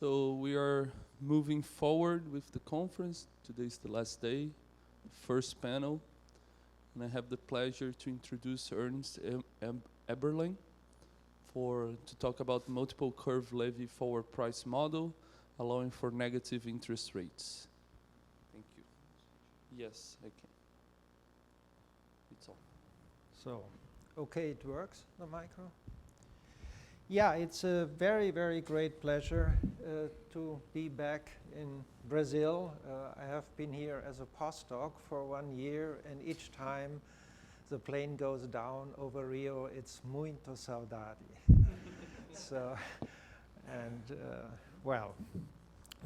So we are moving forward with the conference. Today is the last day, first panel. And I have the pleasure to introduce Ernst Eberlein to talk about multiple curve Lévy forward price model, allowing for negative interest rates. Thank you. Yes, I can. It's on. So, okay, it works, the micro? Yeah, it's a very, very great pleasure to be back in Brazil. I have been here as a postdoc for 1 year, and each time the plane goes down over Rio, it's muito saudade. So, and well,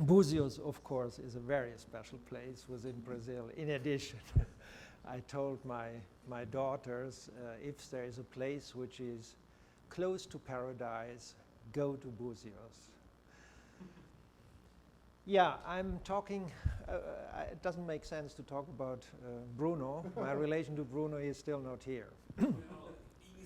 Búzios, of course, is a very special place within Brazil. In addition, I told my daughters, if there is a place which is close to paradise, go to Búzios. Yeah, I'm talking, it doesn't make sense to talk about Bruno. My relation to Bruno is still not here. In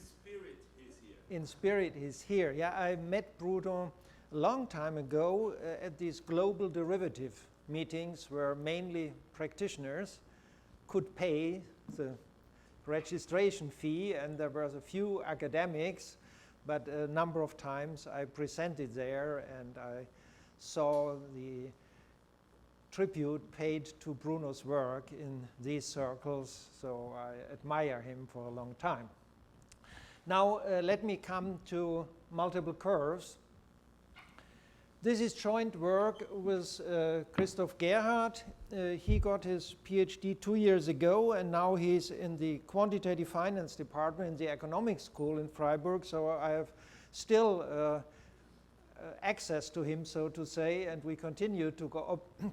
spirit, he's here. In spirit, he's here. Yeah, I met Bruno a long time ago at these global derivative meetings where mainly practitioners could pay the registration fee, and there was a few academics, but a number of times I presented there and I saw the tribute paid to Bruno's work in these circles, so I admire him for a long time. Now let me come to multiple curves. This is joint work with Christoph Gerhard. He got his PhD 2 years ago, and now he's in the quantitative finance department in the economics school in Freiburg. So I have still access to him, so to say, and we continue to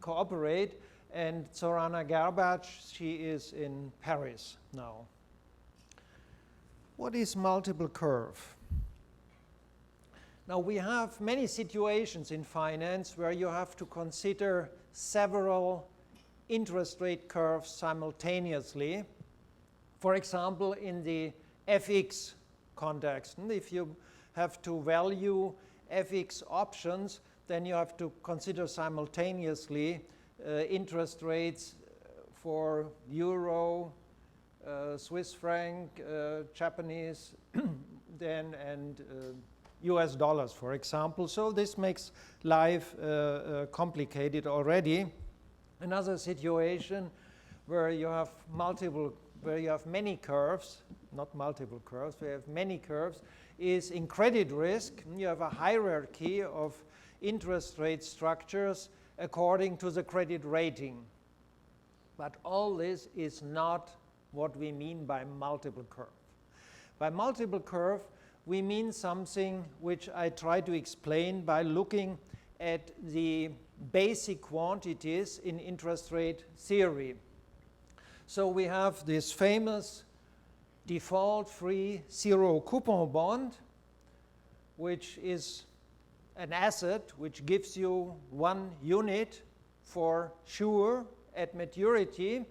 cooperate. And Zorana Gerbach, she is in Paris now. What is multiple curve? Now, we have many situations in finance where you have to consider several interest rate curves simultaneously. For example, in the FX context, and if you have to value FX options, then you have to consider simultaneously interest rates for euro, Swiss franc, Japanese, then and US dollars, for example. So this makes life complicated already. Another situation where you have many curves, not multiple curves, we have many curves, is in credit risk. You have a hierarchy of interest rate structures according to the credit rating. But all this is not what we mean by multiple curve. By multiple curve, we mean something which I try to explain by looking at the basic quantities in interest rate theory. So we have this famous default-free zero coupon bond, which is an asset which gives you 1 unit for sure at maturity,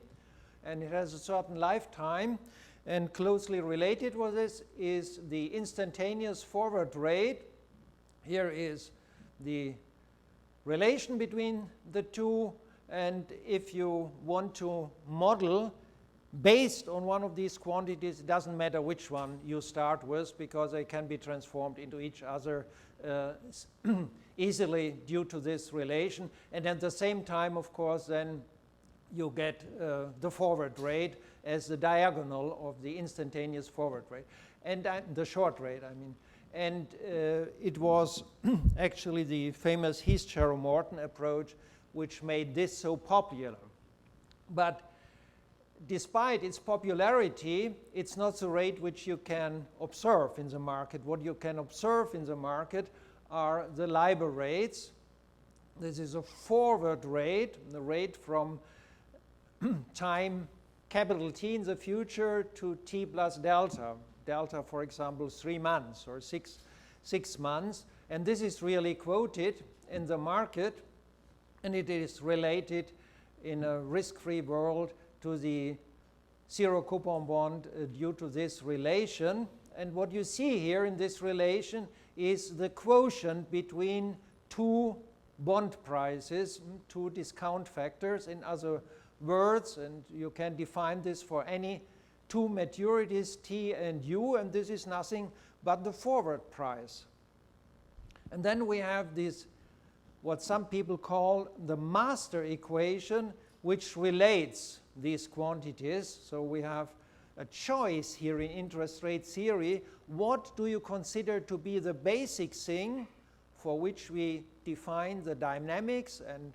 and it has a certain lifetime. And closely related with this is the instantaneous forward rate. Here is the relation between the two, and if you want to model based on one of these quantities, it doesn't matter which one you start with because they can be transformed into each other easily due to this relation. And at the same time, of course, then you get the forward rate as the diagonal of the instantaneous forward rate, and the short rate, I mean. And it was actually the famous Heath-Cherrow-Morton approach which made this so popular. But despite its popularity, it's not the rate which you can observe in the market. What you can observe in the market are the LIBOR rates. This is a forward rate, the rate from time capital T in the future to T plus delta. Delta, for example, 3 months or six months. And this is really quoted in the market, and it is related in a risk-free world to the zero coupon bond due to this relation. And what you see here in this relation is the quotient between two bond prices, two discount factors. In other words, and you can define this for any two maturities, T and U, and this is nothing but the forward price. And then we have this, what some people call the master equation, which relates these quantities. So we have a choice here in interest rate theory. What do you consider to be the basic thing for which we define the dynamics and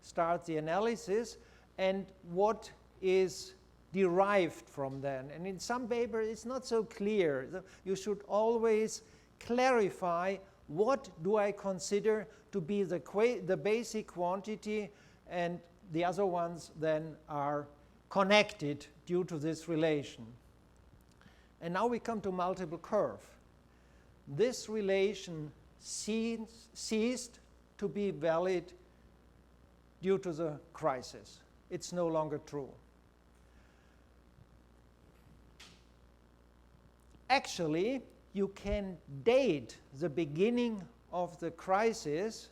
start the analysis, and what is derived from then? And in some papers it's not so clear. You should always clarify, what do I consider to be the basic quantity, and the other ones then are connected due to this relation. And now we come to multiple curve. This relation ceased to be valid due to the crisis. It's no longer true. Actually, you can date the beginning of the crisis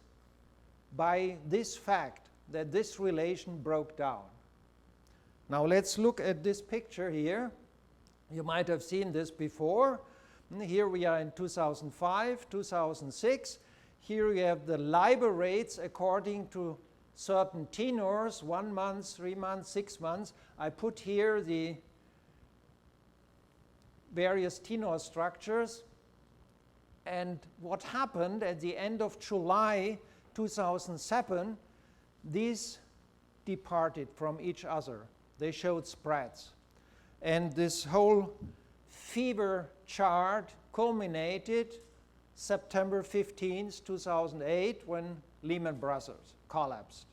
by this fact that this relation broke down. Now let's look at this picture here. You might have seen this before. Here we are in 2005, 2006. Here you have the LIBOR rates according to certain tenors, 1 month, 3 months, 6 months. I put here the various tenor structures. And what happened at the end of July 2007, these departed from each other. They showed spreads. And this whole fever chart culminated September 15th, 2008, when Lehman Brothers collapsed.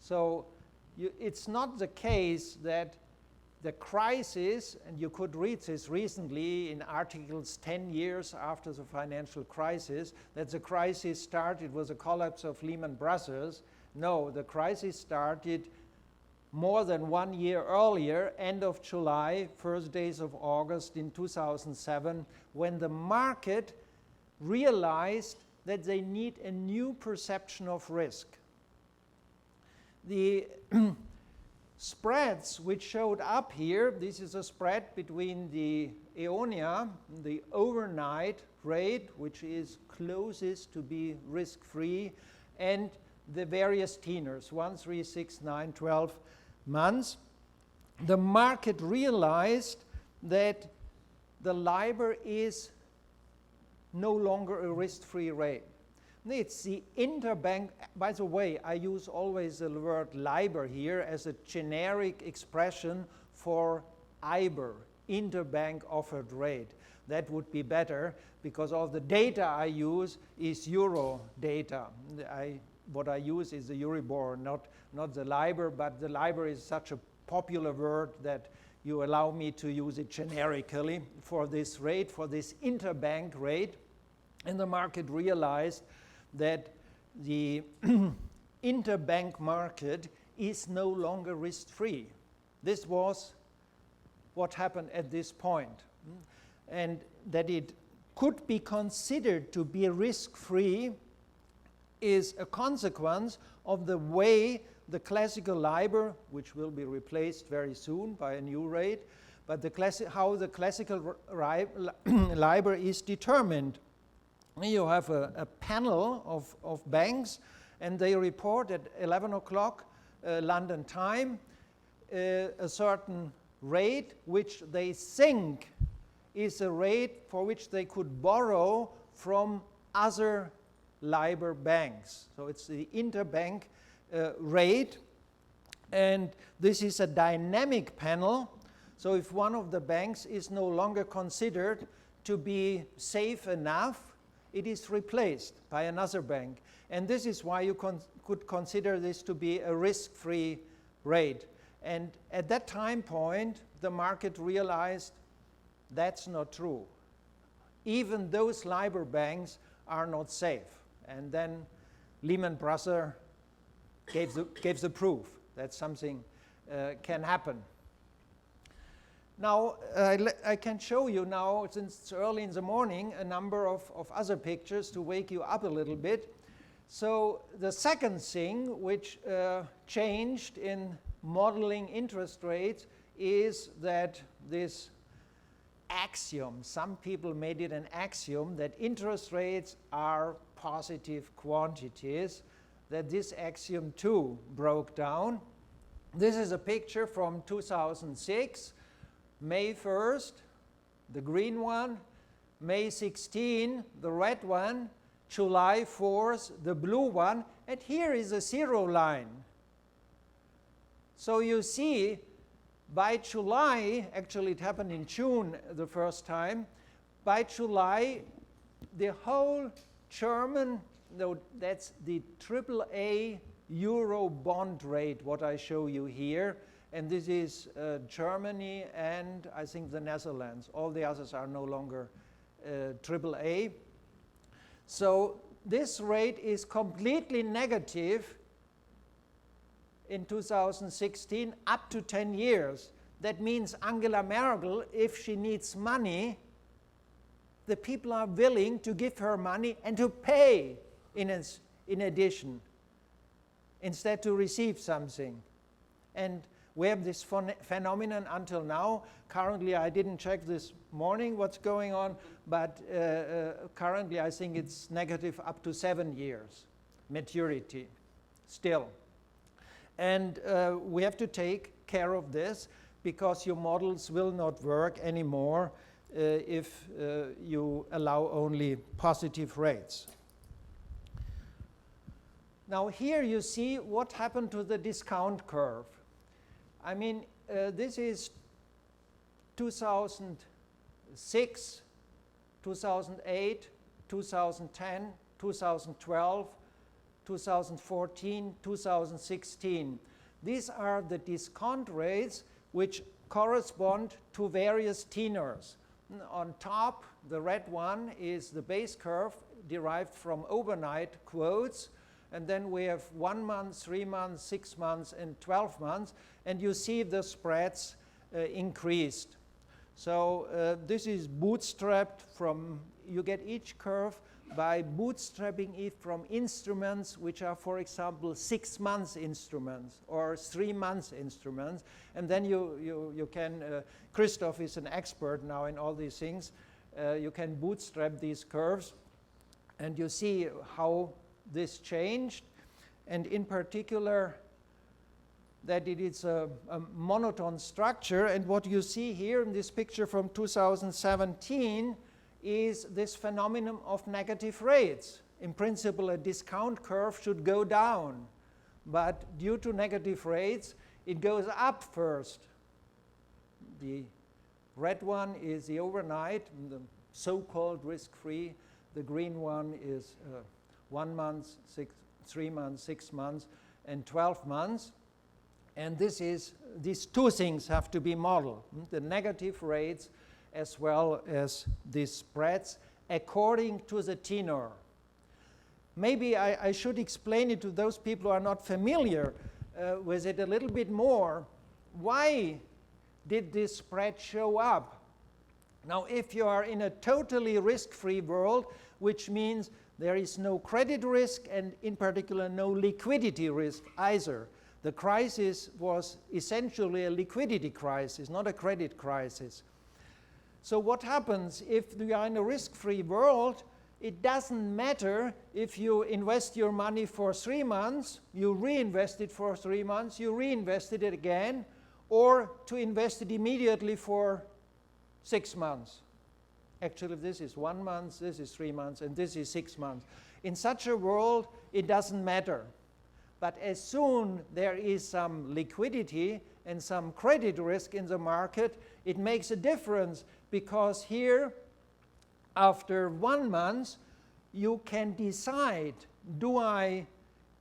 So it's not the case that the crisis, and you could read this recently in articles 10 years after the financial crisis, that the crisis started with the collapse of Lehman Brothers. No, the crisis started more than 1 year earlier, end of July, first days of August in 2007, when the market realized that they need a new perception of risk. The spreads which showed up here, this is a spread between the EONIA, the overnight rate, which is closest to be risk-free, and the various tenors, 1, 3, 6, 9, 12 months. The market realized that the LIBOR is no longer a risk-free rate. It's the interbank. By the way, I use always the word LIBOR here as a generic expression for IBOR, interbank offered rate. That would be better because all the data I use is euro data. What I use is the Euribor, not the LIBOR, but the LIBOR is such a popular word that you allow me to use it generically for this rate, for this interbank rate. And the market realized that the interbank market is no longer risk-free. This was what happened at this point. And that it could be considered to be risk-free is a consequence of the way the classical LIBOR, which will be replaced very soon by a new rate, but how the classical LIBOR is determined. You have a panel of banks, and they report at 11 o'clock London time a certain rate which they think is a rate for which they could borrow from other LIBOR banks. So it's the interbank rate, and this is a dynamic panel. So if one of the banks is no longer considered to be safe enough, it is replaced by another bank. And this is why you could consider this to be a risk-free rate. And at that time point, the market realized that's not true. Even those LIBOR banks are not safe. And then Lehman Brothers gave the proof that something can happen. Now, I can show you now, since it's early in the morning, a number of other pictures to wake you up a little bit. So the second thing which changed in modeling interest rates is that this axiom, some people made it an axiom, that interest rates are positive quantities, that this axiom too broke down. This is a picture from 2006, May 1st, the green one, May 16, the red one, July 4th, the blue one, and here is a zero line. So you see, by July, actually it happened in June the first time, by July, the whole German, no, that's the AAA euro bond rate, what I show you here, and this is Germany and I think the Netherlands. All the others are no longer AAA. So this rate is completely negative in 2016 up to 10 years. That means Angela Merkel, if she needs money, the people are willing to give her money and to pay in addition, instead to receive something. And we have this phenomenon until now. Currently, I didn't check this morning what's going on, but currently I think it's negative up to 7 years maturity still. And we have to take care of this because your models will not work anymore if you allow only positive rates. Now here you see what happened to the discount curve. I mean, this is 2006, 2008, 2010, 2012, 2014, 2016. These are the discount rates which correspond to various tenors. On top, the red one is the base curve derived from overnight quotes. And then we have 1 month, 3 months, 6 months, and 12 months. And you see the spreads increased. So this is bootstrapped from, you get each curve by bootstrapping it from instruments which are, for example, 6 months instruments or 3 months instruments. And then you can, Christoph is an expert now in all these things, you can bootstrap these curves and you see how this changed, and in particular that it is a monotone structure. And what you see here in this picture from 2017 is this phenomenon of negative rates. In principle, a discount curve should go down, but due to negative rates, it goes up first. The red one is the overnight, the so-called risk-free. The green one is 1 month, 3 months, 6 months, and 12 months. And these two things have to be modeled, the negative rates as well as the spreads according to the tenor. Maybe I should explain it to those people who are not familiar with it a little bit more. Why did this spread show up? Now, if you are in a totally risk-free world, which means there is no credit risk and in particular no liquidity risk either. The crisis was essentially a liquidity crisis, not a credit crisis. So what happens if you are in a risk-free world? It doesn't matter if you invest your money for 3 months, you reinvest it for 3 months, you reinvested it again, or to invest it immediately for 6 months. Actually, this is 1 month, this is 3 months, and this is 6 months. In such a world, it doesn't matter. But as soon there is some liquidity and some credit risk in the market, it makes a difference, because here, after 1 month, you can decide, do I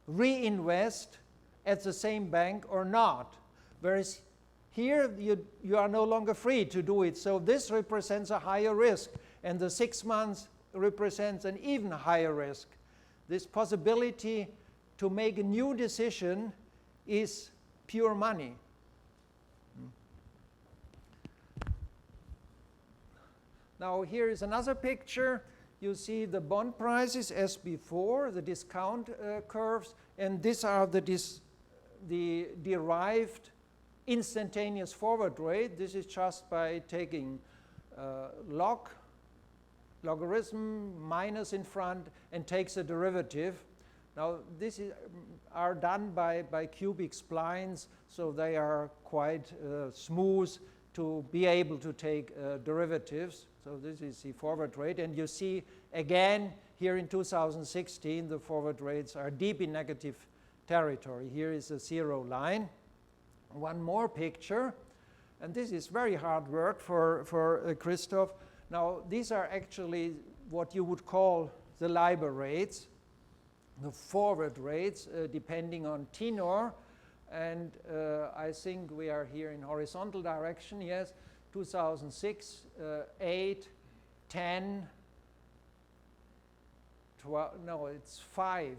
reinvest at the same bank or not? Whereas here, you are no longer free to do it. So this represents a higher risk, and the 6 months represents an even higher risk. This possibility to make a new decision is pure money. Now here is another picture. you see the bond prices as before, the discount curves, and these are the derived instantaneous forward rate. This is just by taking logarithm minus in front and takes a derivative. Now this are done by cubic splines, so they are quite smooth to be able to take derivatives. So this is the forward rate, and you see again here in 2016 the forward rates are deep in negative territory. Here is a 0 line. One more picture, and this is very hard work for Christoph. Now these are actually what you would call the LIBOR rates, the forward rates depending on tenor, and I think we are here in horizontal direction, yes, 2006, 8, 10, 12, no, it's 5,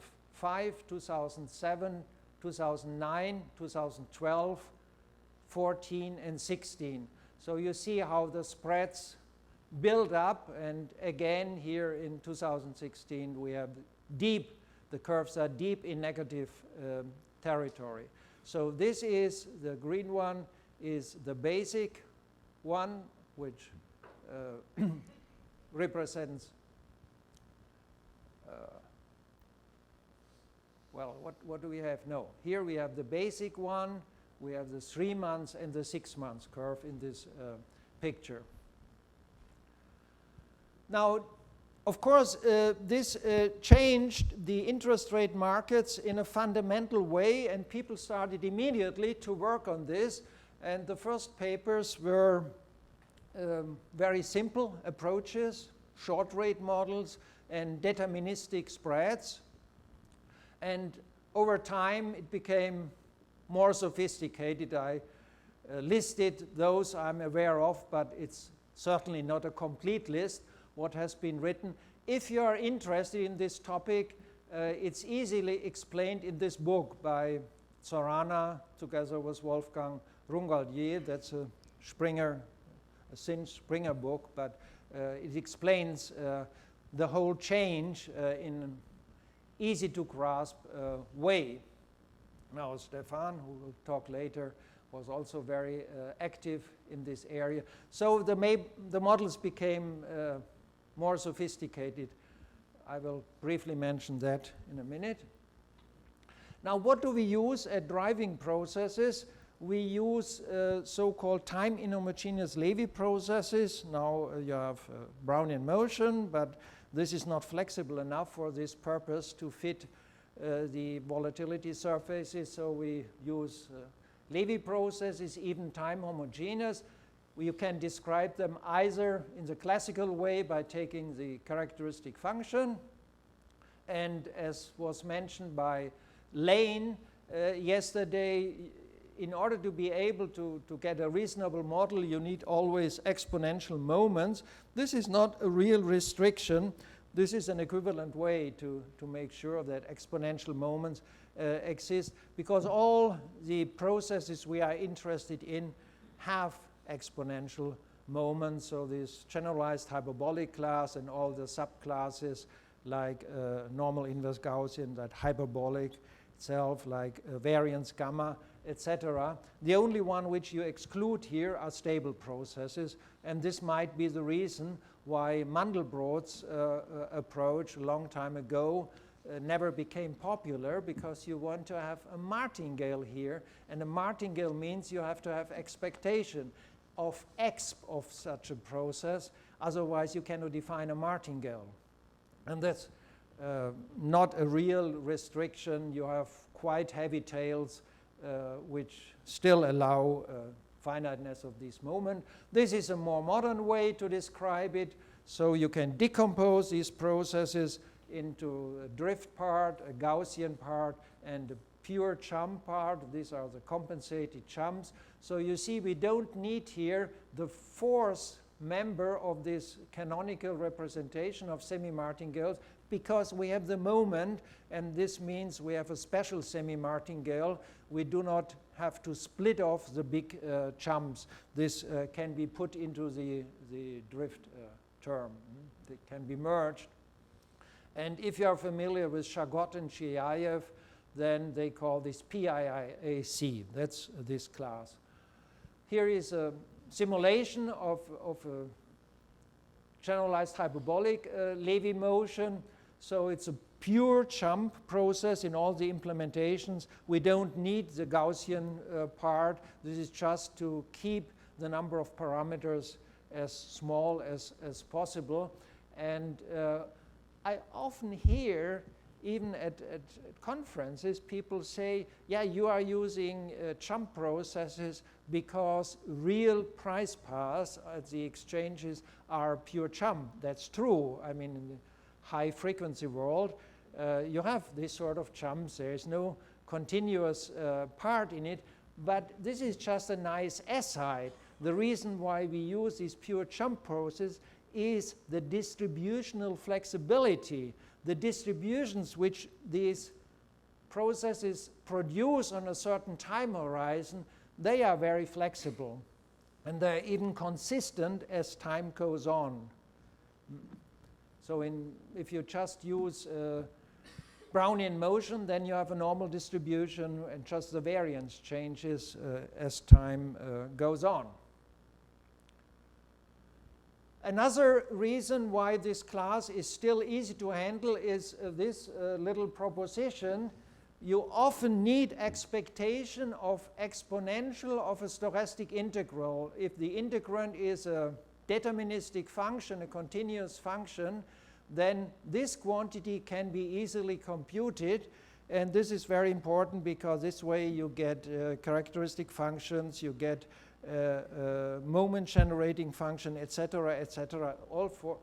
2007, 2009, 2012, 14, and 16. So you see how the spreads build up, and again here in 2016 we have the curves are deep in negative territory. So this is, the green one is the basic one, which represents, well, what do we have? No, here we have the basic one, we have the 3 months and the 6 months curve in this picture. Now, of course, this changed the interest rate markets in a fundamental way, and people started immediately to work on this. And the first papers were very simple approaches, short rate models, and deterministic spreads. And over time, it became more sophisticated. I listed those I'm aware of, but it's certainly not a complete list what has been written. If you are interested in this topic, it's easily explained in this book by Zorana together with Wolfgang Rungalier. That's a Springer book, but it explains the whole change in an easy to grasp way. Now Stefan, who will talk later, was also very active in this area. So the models became more sophisticated. I will briefly mention that in a minute. Now, what do we use at driving processes? We use so-called time inhomogeneous Lévy processes. Now you have Brownian motion, but this is not flexible enough for this purpose to fit the volatility surfaces, so we use Lévy processes, even time homogeneous. You can describe them either in the classical way by taking the characteristic function, and as was mentioned by Lane yesterday, in order to be able to get a reasonable model, you need always exponential moments. This is not a real restriction. This is an equivalent way to make sure that exponential moments exist, because all the processes we are interested in have exponential moments. So this generalized hyperbolic class and all the subclasses like normal inverse Gaussian, that hyperbolic itself, like variance gamma, etc. The only one which you exclude here are stable processes, and this might be the reason why Mandelbrot's approach a long time ago never became popular, because you want to have a martingale here, and a martingale means you have to have expectation of exp of such a process, otherwise you cannot define a martingale. And that's not a real restriction. You have quite heavy tails which still allow finiteness of this moment. This is a more modern way to describe it. So you can decompose these processes into a drift part, a Gaussian part, and a pure chum part. These are the compensated chums. So you see, we don't need here the fourth member of this canonical representation of semi-martingales, because we have the moment, and this means we have a special semi-martingale. We do not have to split off the big chums. This can be put into the drift term. It can be merged And if you are familiar with Shagot and Chiaev, then they call this PIIAC. That's this class. Here is a simulation of a generalized hyperbolic Lévy motion. So it's a pure jump process in all the implementations. We don't need the Gaussian part. This is just to keep the number of parameters as small as possible. And I often hear, even at conferences, people say, yeah, you are using jump processes because real price paths at the exchanges are pure jump. That's true. I mean, in the high frequency world, you have this sort of jumps. There is no continuous part in it, but this is just a nice aside. The reason why we use this pure jump process is the distributional flexibility. The distributions which these processes produce on a certain time horizon, they are very flexible. And they're even consistent as time goes on. So if you just use Brownian motion, then you have a normal distribution and just the variance changes as time goes on. Another reason why this class is still easy to handle is this little proposition. You often need expectation of exponential of a stochastic integral. If the integrand is a deterministic function, a continuous function, then this quantity can be easily computed. And this is very important because this way you get characteristic functions, you get moment generating function, etc., all for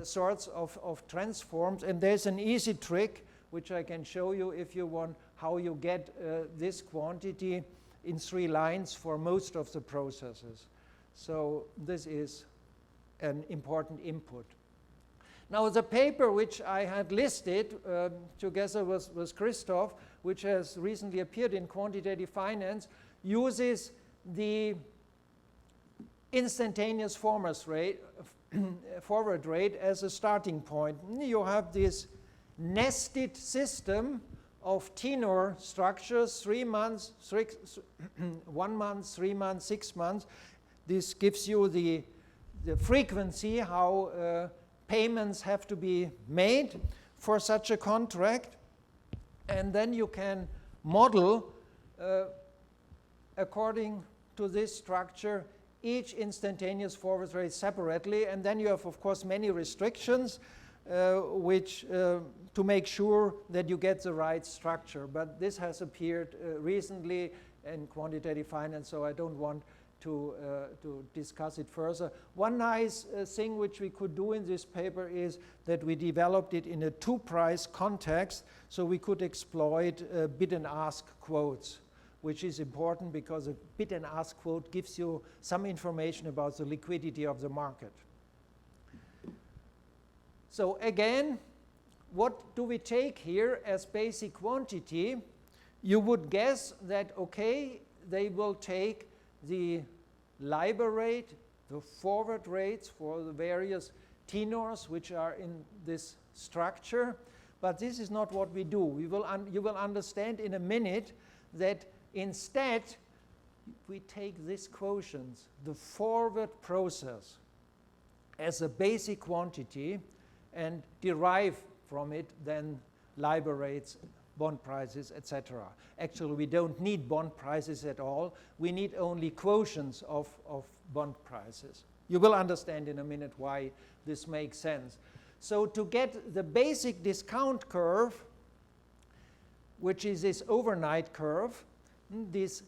sorts of transforms. And there's an easy trick which I can show you if you want, how you get this quantity in 3 lines for most of the processes. So this is an important input. Now the paper which I had listed together with Christoph, which has recently appeared in Quantitative Finance, uses the instantaneous forward rate as a starting point. You have this nested system of tenor structures, 3 months, 1 month, 3 months, 6 months. This gives you the frequency, how payments have to be made for such a contract. And then you can model according to this structure each instantaneous forward rate separately. And then you have, of course, many restrictions which to make sure that you get the right structure. But this has appeared recently in Quantitative Finance, so I don't want to discuss it further. One nice thing which we could do in this paper is that we developed it in a 2-price context, so we could exploit bid and ask quotes, which is important because a bid and ask quote gives you some information about the liquidity of the market. So again, what do we take here as basic quantity? You would guess that, okay, they will take the LIBOR rate, the forward rates for the various tenors which are in this structure, but this is not what we do. You will understand in a minute that instead we take this quotient, the forward process, as a basic quantity and derive from it then LIBOR rates, bond prices, etc. Actually, we don't need bond prices at all. We need only quotients of bond prices. You will understand in a minute why this makes sense. So to get the basic discount curve, which is this overnight curve, this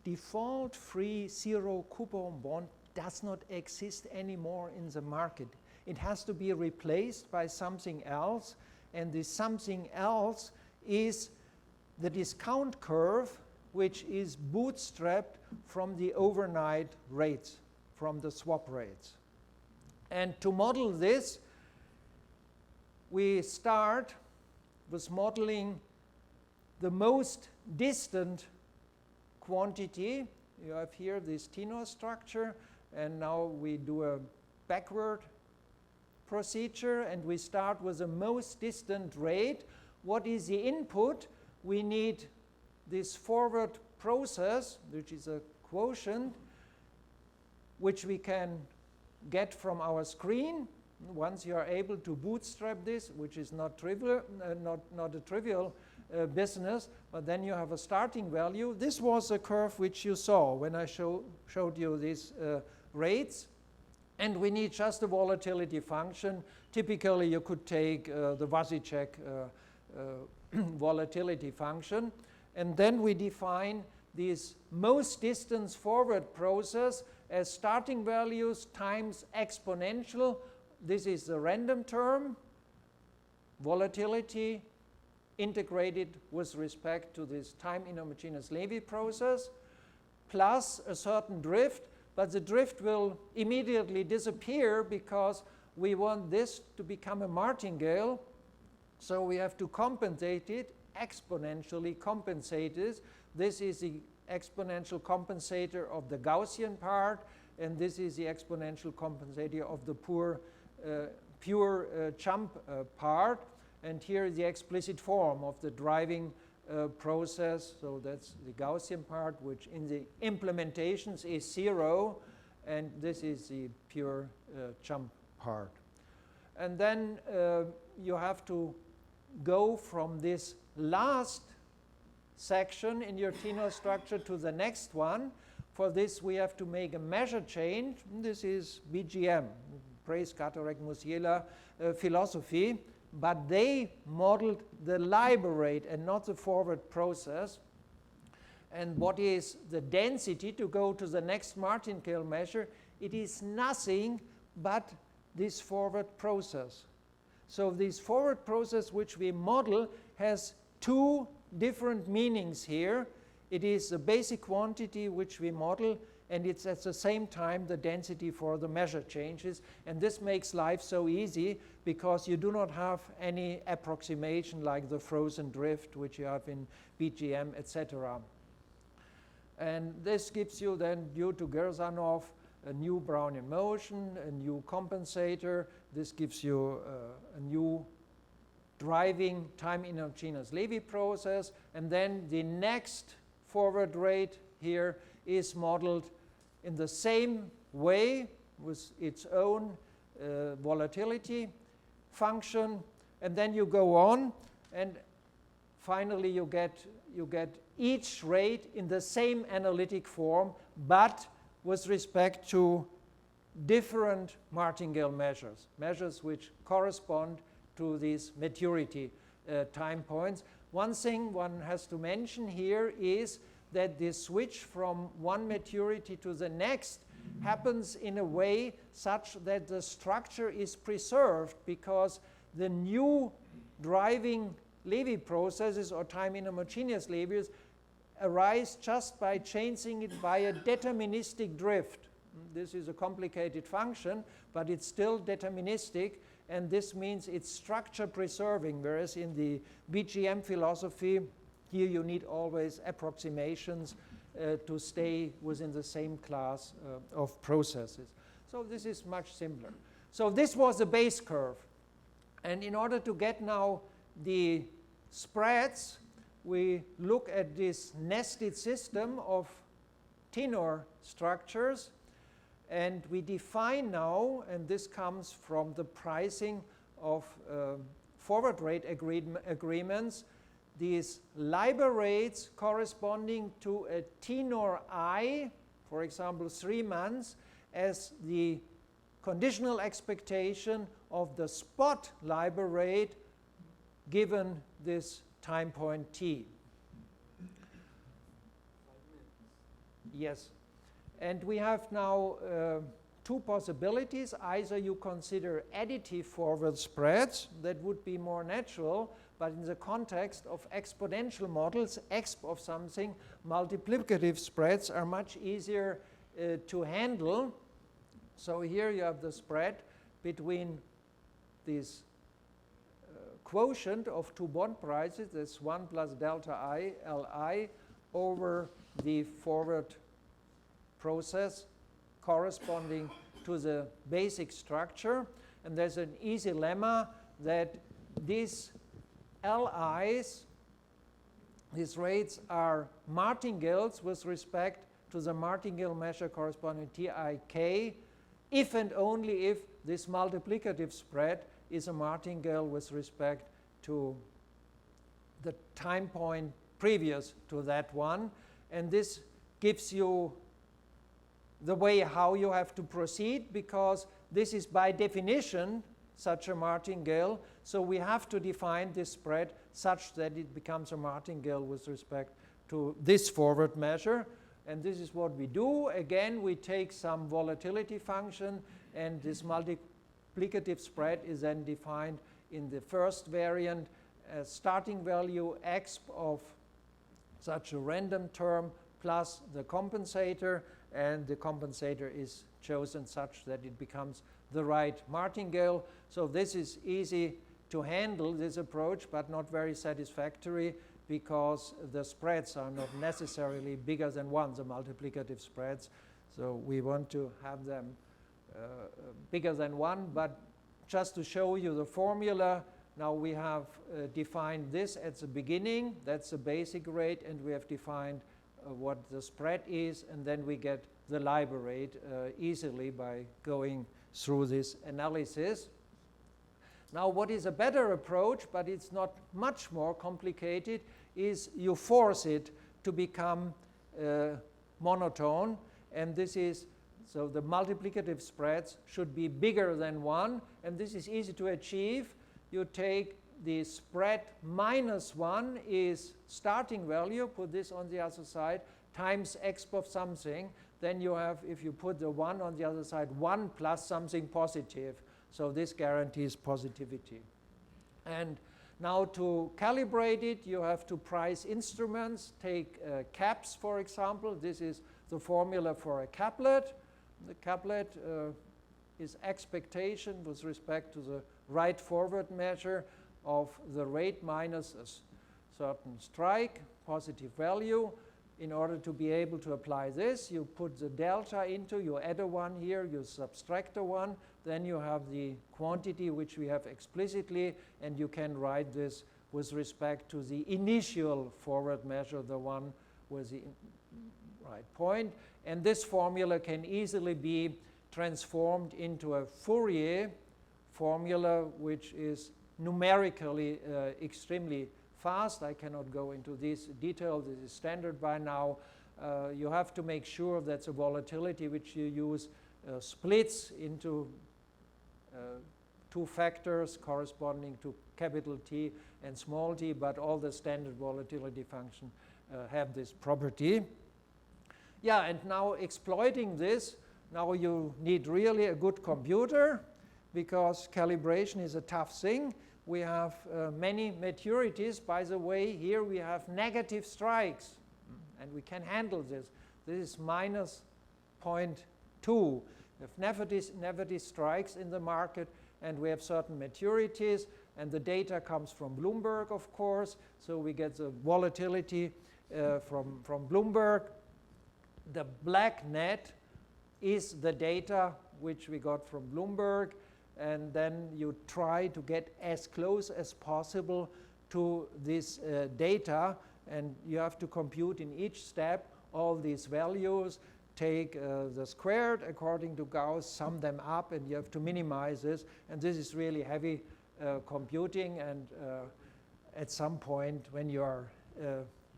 default free 0 coupon bond does not exist anymore in the market. It has to be replaced by something else, and this something else is the discount curve, which is bootstrapped from the overnight rates, from the swap rates. And to model this, we start with modeling the most distant quantity. You have here this tenor structure, and now we do a backward procedure, and we start with the most distant rate. What is the input? We need this forward process, which is a quotient, which we can get from our screen. Once you are able to bootstrap this, which is not trivial, not a trivial business, but then you have a starting value. This was a curve which you saw when I showed you these rates. And we need just a volatility function. Typically, you could take the Wasicek volatility function. And then we define this most distance forward process as starting values times exponential. This is the random term, volatility integrated with respect to this time inhomogeneous Lévy process, plus a certain drift. But the drift will immediately disappear because we want this to become a martingale. So we have to compensate it, exponentially compensate it. This is the exponential compensator of the Gaussian part, and this is the exponential compensator of the pure jump part. And here is the explicit form of the driving process. So that's the Gaussian part, which in the implementations is 0, and this is the pure jump part. And then you have to go from this last section in your tenor structure to the next one. For this, we have to make a measure change. This is BGM, Preis-Carteret-Musiela philosophy. But they modeled the LIBOR rate and not the forward process. And what is the density to go to the next martingale measure? It is nothing but this forward process. So this forward process which we model has two different meanings here. It is the basic quantity which we model, and it's at the same time the density for the measure changes. And this makes life so easy because you do not have any approximation like the frozen drift which you have in BGM, etc. And this gives you then, due to Gerzanov, a new Brownian motion, a new compensator. This gives you a new driving time inhomogeneous Lévy process. And then the next forward rate here is modeled in the same way with its own volatility function. And then you go on, and finally you get each rate in the same analytic form, but with respect to different martingale measures, measures which correspond to these maturity time points. One thing one has to mention here is that the switch from one maturity to the next happens in a way such that the structure is preserved, because the new driving Lévy processes or time inhomogeneous Lévys arise just by changing it by a deterministic drift. This is a complicated function, but it's still deterministic, and this means it's structure preserving, whereas in the BGM philosophy, here you need always approximations to stay within the same class of processes. So this is much simpler. So this was the base curve. And in order to get now the spreads, we look at this nested system of tenor structures, and we define now, and this comes from the pricing of forward rate agreements, these LIBOR rates corresponding to a tenor I, for example 3 months, as the conditional expectation of the spot LIBOR rate given this time point t. Yes. And we have now two possibilities. Either you consider additive forward spreads, that would be more natural, but in the context of exponential models, exp of something, multiplicative spreads are much easier to handle. So here you have the spread between this quotient of two bond prices, that's 1 plus delta I, Li, over the forward process corresponding to the basic structure. And there's an easy lemma that these LIs, these rates are martingales with respect to the martingale measure corresponding to TIK, if and only if this multiplicative spread is a martingale with respect to the time point previous to that one. And this gives you the way how you have to proceed, because this is by definition such a martingale. So we have to define this spread such that it becomes a martingale with respect to this forward measure. And this is what we do. Again, we take some volatility function, and this multiplicative spread is then defined in the first variant as starting value x of such a random term plus the compensator, and the compensator is chosen such that it becomes the right martingale. So this is easy to handle, this approach, but not very satisfactory, because the spreads are not necessarily bigger than 1, the multiplicative spreads. So we want to have them bigger than 1. But just to show you the formula, now we have defined this at the beginning. That's the basic rate, and we have defined what the spread is, and then we get the LIBOR rate easily by going through this analysis. Now, what is a better approach, but it's not much more complicated, is you force it to become monotone. And this is, so the multiplicative spreads should be bigger than 1. And this is easy to achieve. You take the spread minus 1 is starting value, put this on the other side, times x of something. Then you have, if you put the 1 on the other side, 1 plus something positive. So this guarantees positivity. And now to calibrate it, you have to price instruments. Take caps, for example. This is the formula for a caplet. The caplet is expectation with respect to the right forward measure of the rate minus a certain strike, positive value. In order to be able to apply this, you put the delta into, you add a 1 here, you subtract a 1, then you have the quantity which we have explicitly, and you can write this with respect to the initial forward measure, the one with the right point. And this formula can easily be transformed into a Fourier formula, which is numerically extremely fast. I cannot go into this detail. This is standard by now. You have to make sure that the volatility which you use splits into 2 factors corresponding to capital T and small t, but all the standard volatility functions have this property. Yeah, and now exploiting this, now you need really a good computer, because calibration is a tough thing. We have many maturities. By the way, here we have negative strikes, and we can handle this. This is minus 0.2. We have negative strikes in the market, and we have certain maturities, and the data comes from Bloomberg, of course. So we get the volatility from Bloomberg. The black net is the data which we got from Bloomberg. And then you try to get as close as possible to this data, and you have to compute in each step all these values, take the squared according to Gauss, sum them up, and you have to minimize this. And this is really heavy computing, and at some point when you are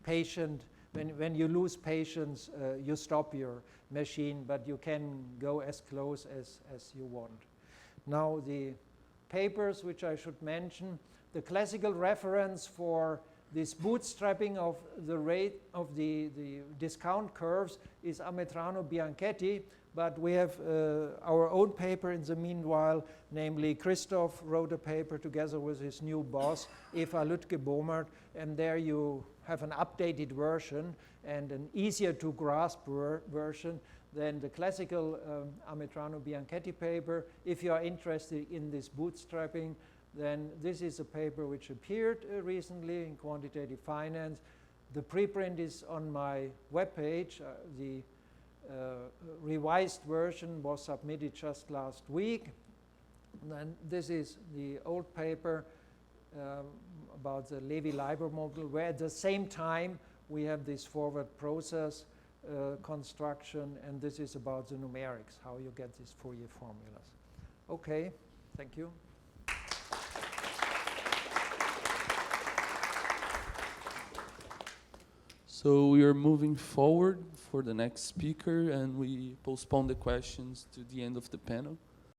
patient, when you lose patience, you stop your machine, but you can go as close as you want. Now the papers which I should mention, the classical reference for this bootstrapping of the rate of the discount curves is Ametrano-Bianchetti, but we have our own paper in the meanwhile, namely Christoph wrote a paper together with his new boss, Eva Lütke-Bomert, and there you have an updated version and an easier to grasp version than the classical Ametrano-Bianchetti paper. If you are interested in this bootstrapping, then this is a paper which appeared recently in Quantitative Finance. The preprint is on my webpage. The revised version was submitted just last week. And then this is the old paper about the Lévy-Leiber model, where at the same time we have this forward process construction, and this is about the numerics, how you get these Fourier formulas. Okay, thank you. So we are moving forward for the next speaker, and we postpone the questions to the end of the panel.